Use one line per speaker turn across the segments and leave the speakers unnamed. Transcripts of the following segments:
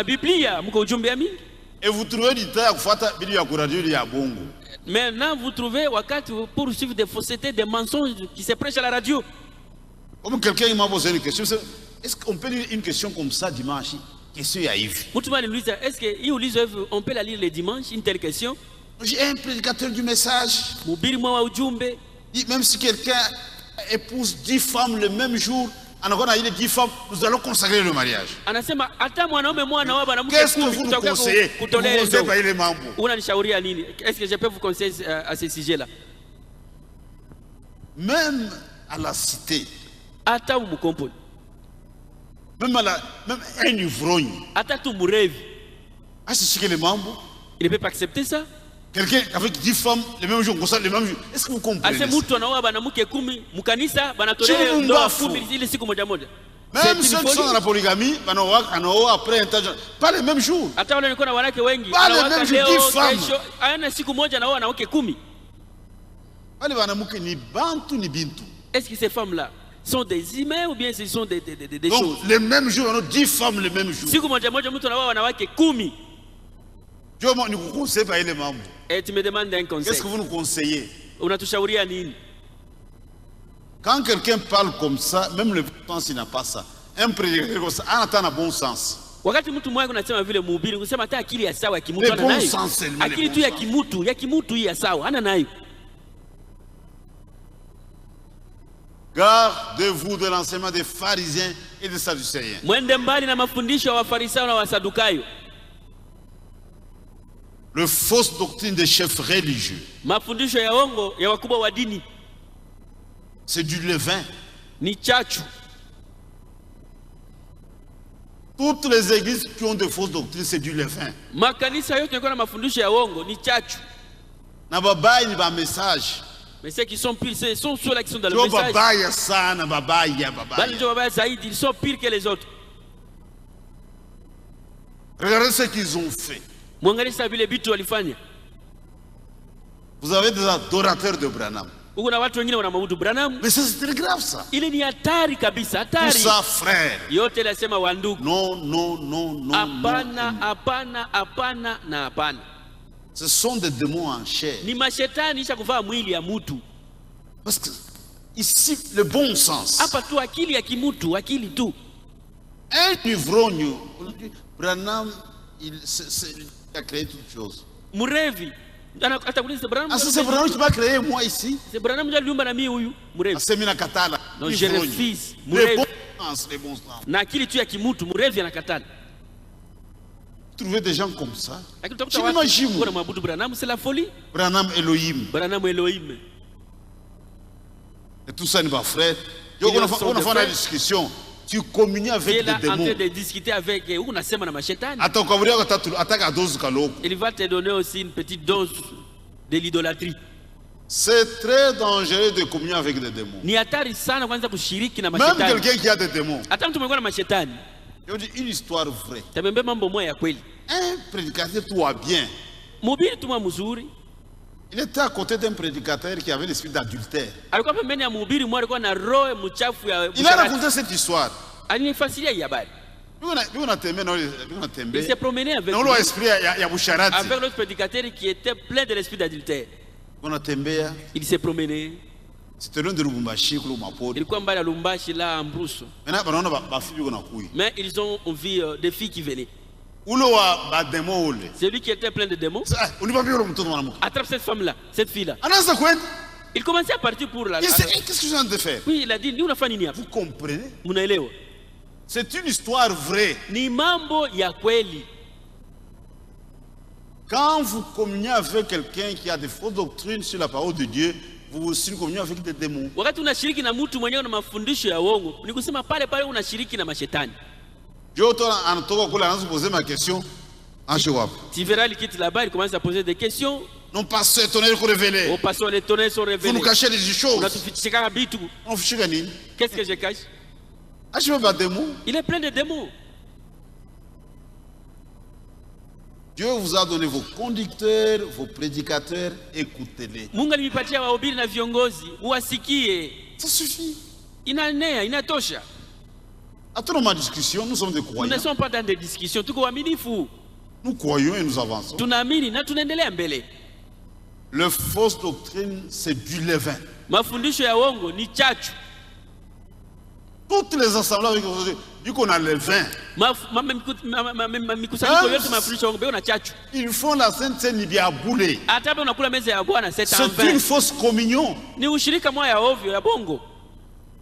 Biblia mko ujumbe ya mingi.
Et vous trouvez du temps à kufuata bidu ya kuradio ya bongo.
Maintenant vous trouvez wakati pour suivre des faussetés, des mensonges qui se prêchent à la radio.
Comme quelqu'un m'a posé une question, est-ce qu'on peut lire une question comme ça dimanche? Question ya Yves.
Est-ce que on peut la lire le dimanche, une telle question?
J'ai un prédicateur du message.
Même
si quelqu'un épouse 10 femmes le même jour, nous allons consacrer le mariage. Qu'est-ce que vous nous conseillez?
Est-ce que je peux vous conseiller à ce sujet-là?
Même à la cité, même un ivrogne,
il ne peut pas accepter ça.
Quelqu'un avec 10 femmes, le même jour, le même jour. Est-ce que vous comprenez ça? Même ceux qui sont dans la polygamie, après un temps, pas le même jour. Pas le même jour, 10 femmes.
Est-ce que ces femmes-là sont des humains ou bien ce sont des choses?
Le même jour, 10 femmes le même jour.
Et tu me demandes un conseil.
Qu'est-ce que vous nous conseillez?
Quand
quelqu'un parle comme ça, même le bon sens, il n'a pas ça. Un prédicateur comme ça, on attend un bon sens. Le bon sens seulement. Gardez-vous de l'enseignement des pharisiens et des sadducéens. Le fausse doctrine des chefs religieux. C'est du levain. Toutes les églises qui ont de fausses doctrines, c'est du levain. Message.
Mais ceux qui sont pires, ce sont ceux-là qui sont dans le message. Ils sont pires que les autres.
Regardez ce qu'ils ont fait. Vous avez des adorateurs de Branham. Mais c'est très grave ça. Tout ça, frère. Non, non, non, non. Ce sont des démons en chair. Parce que ici, le bon sens. Un ivrogne, Branham, il a créé toutes choses. C'est Branham qui m'a créé moi ici.
C'est Branham qui a
Katala.
Donc je refuse.
Le bon sens. Trouver des gens comme ça.
C'est la folie.
Branham Elohim. Et tout ça n'est pas frère. On a fait une discussion. Tu communies avec des démons.
En train de discuter avec eux. Il va te donner aussi une petite dose de l'idolâtrie.
C'est très dangereux de communier avec des démons. Même quelqu'un qui a des démons. Je dis une histoire vraie. Un prédicateur, toi bien. Il était à côté d'un prédicateur qui avait l'esprit d'adultère. Il a raconté cette histoire.
Il s'est promené avec l'autre prédicateur qui était plein de l'esprit d'adultère. Il s'est promené.
C'était loin de Lubumbashi.
Mais ils ont vu des filles qui venaient. Celui qui était plein de démons attrape cette femme-là, cette fille-là. Il commençait à partir pour la.
Qu'est-ce que je viens de faire?
Oui, il a dit,
vous comprenez? C'est une histoire vraie. Quand vous communiez avec quelqu'un qui a des fausses doctrines sur la parole de Dieu, vous aussi communiez avec des démons. Poser ma question.
Tu verras, il quitte là-bas, il commence à poser des questions.
Non, pasteur, tonnerre révélé.
Oh, pasteur, les tonnerres sont révélés.
Vous nous cachez des choses.
Qu'est-ce que je cache? Il est plein de démons.
Dieu vous a donné vos conducteurs, vos prédicateurs, écoutez-les.
Ça suffit.
Attends ma discussion, nous sommes des croyants.
Nous ne sommes pas dans des discussions, tuko waaminifu.
Nous croyons et nous avançons.
Tunaamini na tunaendelea mbele.
Le fausse doctrine, c'est du levain.
Mafundisho ya uongo ni chachu.
Toutes les assemblées disent qu'on a le vin. Ils font la Sainte Seine Libya boulé. C'est une fausse communion.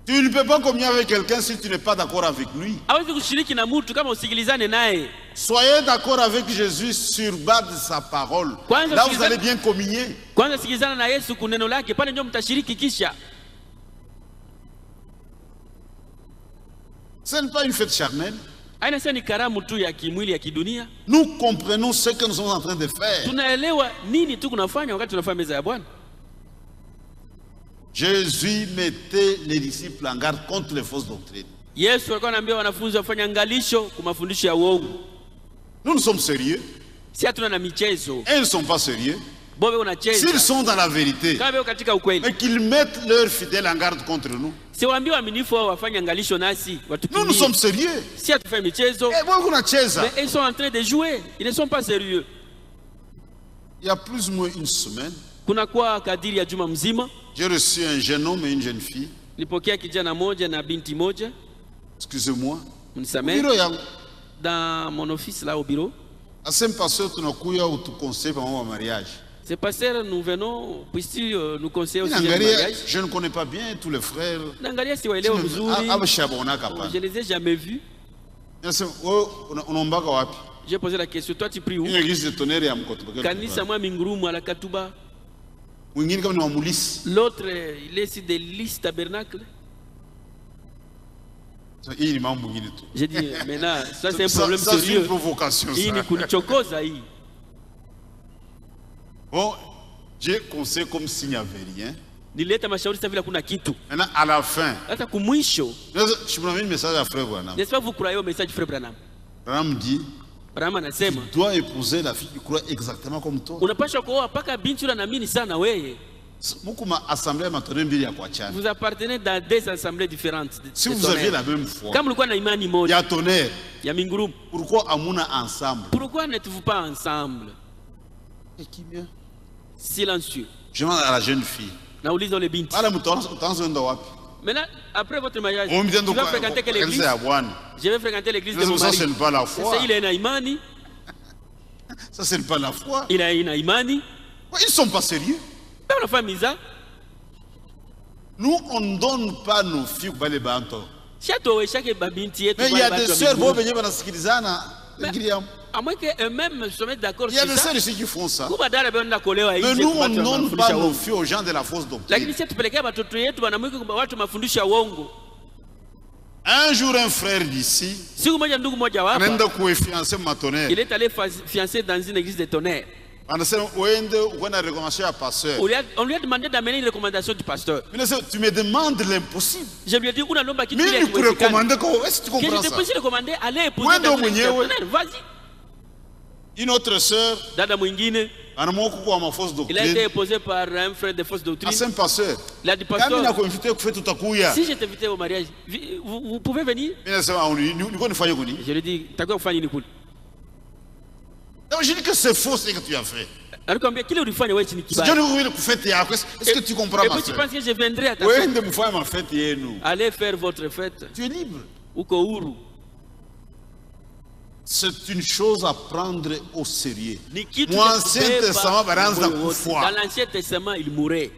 Tu ne peux pas communier avec quelqu'un si tu n'es pas d'accord avec lui. Soyez d'accord avec Jésus sur base de sa parole. Là vous allez bien communier. Ce n'est pas une fête charnelle. Nous comprenons ce que nous sommes en train de faire. Jésus mettait les disciples en garde contre les fausses doctrines. Nous sommes sérieux. Et ils ne sont pas sérieux. S'ils sont dans la vérité, mais qu'ils mettent leurs fidèles en garde contre nous. Nous sommes sérieux.
Mais ils sont en train de jouer. Ils ne sont pas sérieux.
Il y a plus ou moins une semaine,
j'ai
reçu un jeune homme et une jeune fille. Excusez-moi.
Dans mon office là au bureau. C'est pasteur, nous venons, puisque nous conseillons aussi le mariage.
Je ne connais pas bien tous les frères.
Je ne les ai jamais vus. J'ai posé la question, toi tu pries où? Kanisa mwa Mingurumu à la Katuba. L'autre, il est ici de l'Is Tabernacle. J'ai dit, maintenant, ça c'est un problème sérieux.
C'est une provocation. Bon, j'ai conseillé comme s'il n'y avait rien. Maintenant, à la fin, je me donne un message à Frère Branham.
N'est-ce pas vous croyez au message du Frère Branham?
Branham dit, tu dois épouser la fille qui croit exactement comme toi.
Vous appartenez dans des assemblées différentes.
Si vous aviez la même foi, il y a tonnerre. Pourquoi Amouna ensemble?
Pourquoi n'êtes-vous pas ensemble?
Et qui vient?
Silencieux.
Je demande à la jeune fille.
Maintenant, après votre mariage, tu vas fréquenter quelle église? Je vais fréquenter l'église de mon mari.
Ça, c'est pas la foi.
Il a une imani.
Ça, c'est pas la foi.
Il a une imani.
Ils ne sont pas sérieux. Nous, on ne donne pas nos filles au balai banto. Mais il y a des sœurs qui vont venir à la
à moins qu'eux-mêmes se mettent d'accord
sur ça. Il y a des sœurs ici qui font ça. Mais nous, on ne donne pas nos filles aux gens de la fausse doctrine. Un jour, un frère d'ici,
il est allé fiancer dans une église de Tonnerre. On lui a demandé d'amener une recommandation du pasteur.
Tu me demandes l'impossible.
Je lui ai dit,
mais il peut recommander quoi? Est-ce que tu comprends ça?
Je te peux recommander, allez épouser dans une église de Tonnerre. Vas-y.
Une autre sœur,
il a été épousé par un frère de fausse doctrine.
Un pasteur.
Il a dit, pasteur, si je t'invite au mariage, vous pouvez venir? Je lui ai dit,
je dis que c'est faux ce que tu as fait. Est-ce que tu comprends ma
soeur? Tu penses que je viendrai à ta
fête?
Allez faire votre fête.
Tu es libre. C'est une chose à prendre au sérieux. Dans
l'Ancien Testament, il mourait.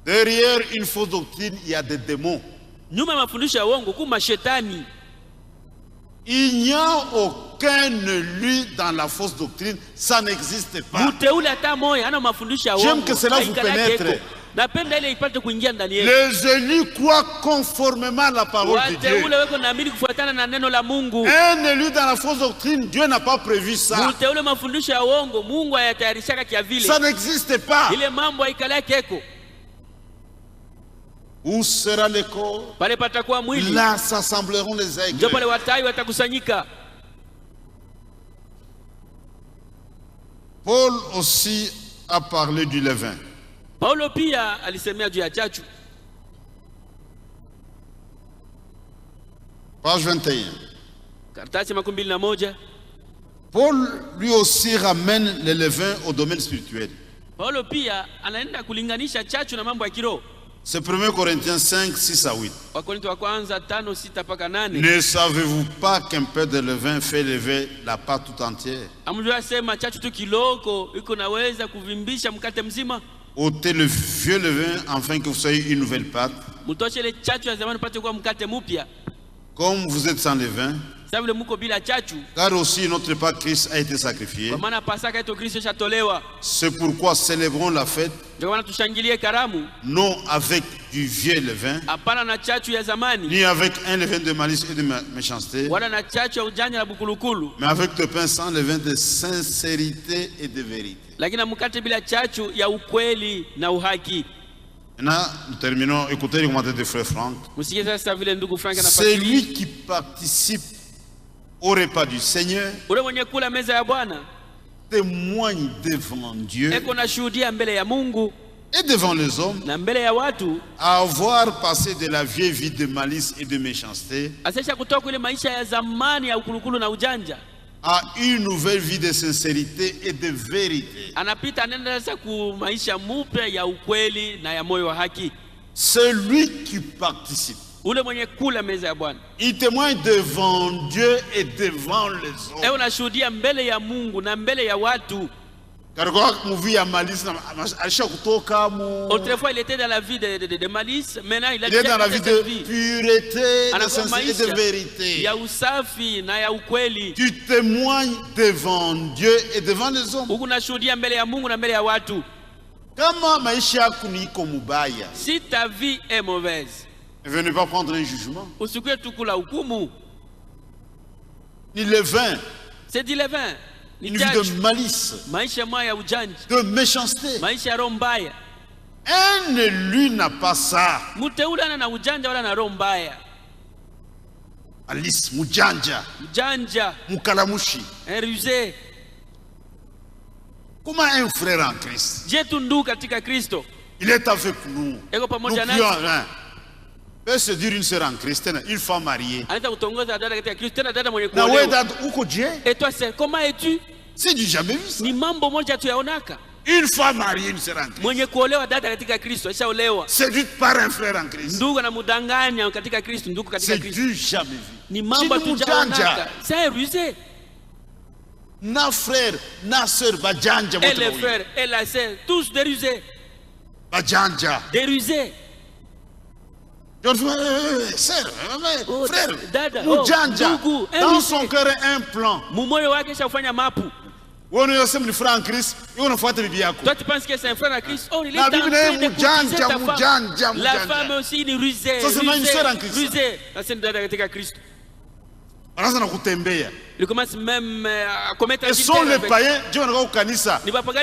Derrière une fausse doctrine, il y a des démons. Il n'y a aucun élu dans la fausse doctrine, ça n'existe pas. J'aime que cela vous pénètre. Les élus croient conformément à la parole de Dieu. Un élu dans la fausse doctrine, Dieu n'a pas prévu ça. Ça n'existe pas. Où sera le corps? Là s'assembleront les aigles. Paul aussi a parlé du levain.
Paulo pia alisemea juu ya chachu.
Page 21.
Karatasi 21.
Paul lui aussi ramène les levains au domaine spirituel.
Paulo pia anaenda kulinganisha chachu na mambo ya kiroho.
C'est 1 Corinthiens 5, 6 à 8.
Wakorintho wa kwanza 5, 6 mpaka 8.
Ne savez-vous pas qu'un peu de levain fait lever la pâte tout entière?
Amjua sema chachu tu kiloko iko naweza kuvimbisha mkate mzima.
Ôtez le vieux levain afin que vous soyez une nouvelle pâte.
Mutoshe le chachu ya zamani pate kuwa mkate mpya.
Comme vous êtes sans levain,
car
aussi notre Pâque Christ a été sacrifié.
C'est
pourquoi célébrons la fête non avec du vieux levain, ni avec un levain de malice et de méchanceté, mais avec le pain sans levain de sincérité et de vérité. Maintenant, nous terminons. Écoutez les commentaires de frère Franck. C'est lui qui participe au repas du Seigneur, témoigne devant Dieu et devant les hommes, à avoir passé de la vieille vie de malice et de méchanceté à une nouvelle vie de sincérité et de vérité. C'est lui qui participe. Il témoigne devant Dieu et devant les hommes.
Autrefois, il était dans la vie de malice. Maintenant, il
est dans la vie de pureté, de sincérité et de vérité. Tu témoignes devant Dieu et devant les hommes.
Si ta vie est mauvaise,
ne venez pas prendre un jugement. Ni le vin.
C'est du levain.
Une vie de malice, de méchanceté. Un élu n'a pas ça. Malice, mujanja, mukalamushi.
Un rusé.
Comment un frère en Christ? Il est avec nous. Nous prions. Peut se dire une sœur en Christ, une femme mariée.
Et toi, comment es-tu?
C'est du jamais vu ça. Une femme mariée, une sœur en Christ. Séduite par un frère en Christ. C'est du jamais vu.
C'est un rusé.
Na frère, na sœur, bajanja.
Et les frères et la sœur, tous des rusés.
Bajanja.
Des rusés.
Frère, Mujanja, dans son cœur un plan. Toi
tu penses que c'est un frère en Christ? Oh, il est en train d'épouser ta femme. La femme aussi, il est rusée.
Ça, c'est une sœur en Christ.
Il commence même à commettre un
adultère. Ce sont les païens,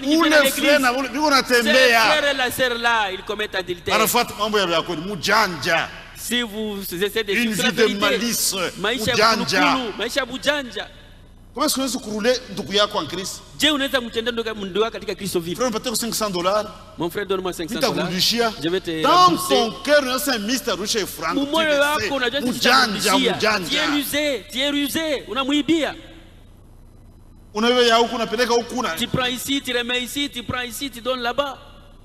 ou les frères,
et la sœur là, ils commettent adultère. Si vous essayez de
une vie de malice, mujanja. Comment est-ce que vous rouler en Christ?
$500. Mon frère, donne-moi $500. Je vais te
dans ton cœur, c'est un mystère rouge franc.
Tu es rusé. Tu prends ici, tu remets ici, tu prends ici, tu donnes là-bas.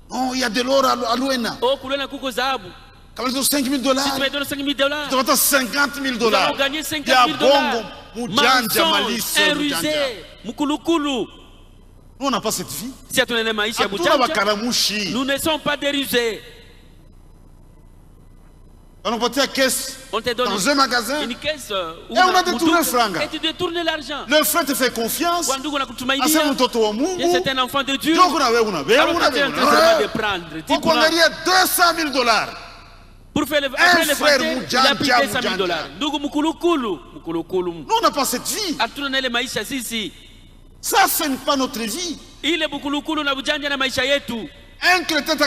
Oh, il y a de l'or à Luena.
Oh, Kulena kuko zahabu.
$5,000. Si tu me
donnes $5,000,
tu vas $50,000.
Nous allons gagner $50,000. Mensonge, un rusé, mukulukulu.
Nous, on n'a pas cette vie.
Nous ne sommes pas des rusés.
On te donne dans un magasin
une caisse
et on a détourné le franc.
Et tu détournes l'argent.
Le frère te fait confiance.
C'est un enfant de Dieu.
Alors
tu es en train de prendre.
On gagnerait $200,000.
Pour faire le frère, il a pris $200,000. Nous,
on n'a pas cette vie. Ça, ce n'est pas notre vie. Un chrétien,